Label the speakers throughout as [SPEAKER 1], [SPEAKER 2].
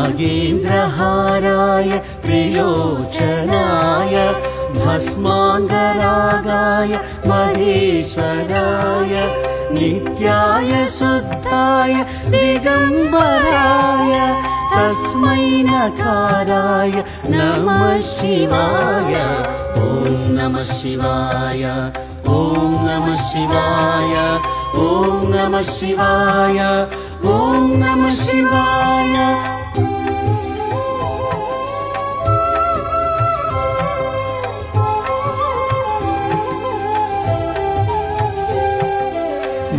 [SPEAKER 1] नागेन्द्रहाराय त्रिलोचनाय भस्माङ्गरागाय महेश्वराय नित्याय शुद्धाय दिगम्बराय तस्मै नकाराय नमः शिवाय। ॐ नमः शिवाय ॐ नमः शिवाय ॐ नमः शिवाय ॐ नमः शिवाय।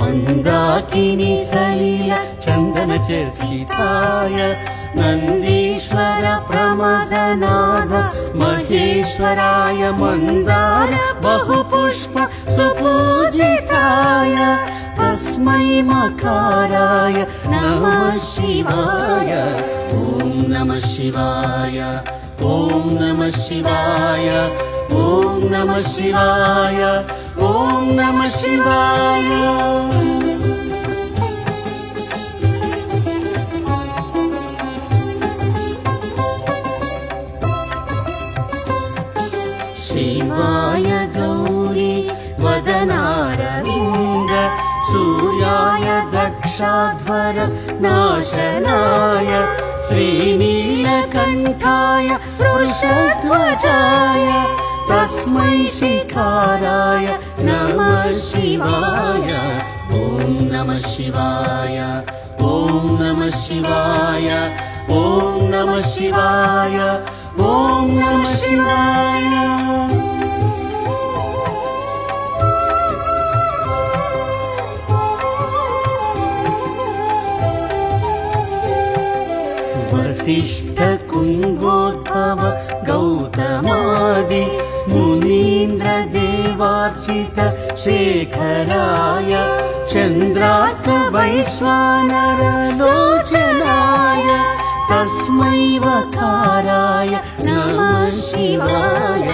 [SPEAKER 1] मन्दाकिनी सलिल चन्दन चर्चिताय नन्दीश्वर प्रमदनाद महेश्वराय मन्दार बहुपुष्प सुपूजिताय तस्मै मकाराय नमः शिवाय। ॐ नमः शिवाय ॐ नमः शिवाय ॐ नमः शिवाय ॐ नमः शिवाय। शिवाय गौरी वदनारविन्द सूर्याय दक्षाध्वर नाशनाय श्रीनीलकण्ठाय वृषध्वजाय तस्मै शिखाराय नमः शिवाय। ॐ नमः शिवाय ॐ नमः शिवाय ॐ नमः शिवाय ॐ नमः शिवाय। वसिष्ठ कुङ्गोद्भव गौतमादि मुनीन्द्र देवार्चित शेखराय चन्द्रार्क वैश्वानर लोचनाय तस्मै वकाराय नमः शिवाय।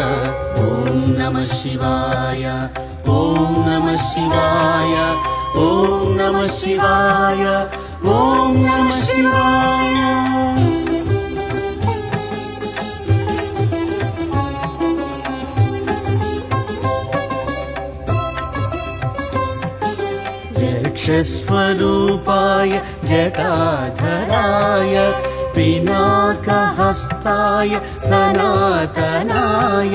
[SPEAKER 1] ॐ नमः शिवाय ॐ नमः शिवाय ॐ नमः शिवाय ॐ नमः शिवाय। यक्षस्वरूपाय जटाधराय पिनाकहस्ताय सनातनाय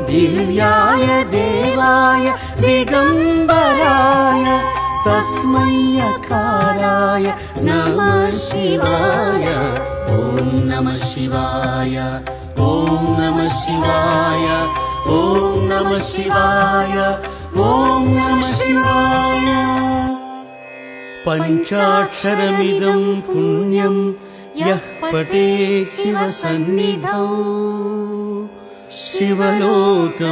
[SPEAKER 1] दिव्याय देवाय दिगम्बराय तस्मै यकाराय नमः शिवाय। ॐ नमः शिवाय ॐ नमः शिवाय ॐ नमः शिवाय ॐ नमः शिवाय। पञ्चाक्षरमिदं पुण्यं यः पठेत् शिवसन्निधौ शिवलोकमवाप्नोति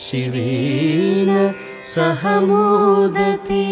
[SPEAKER 1] शिवेन सह मोदते।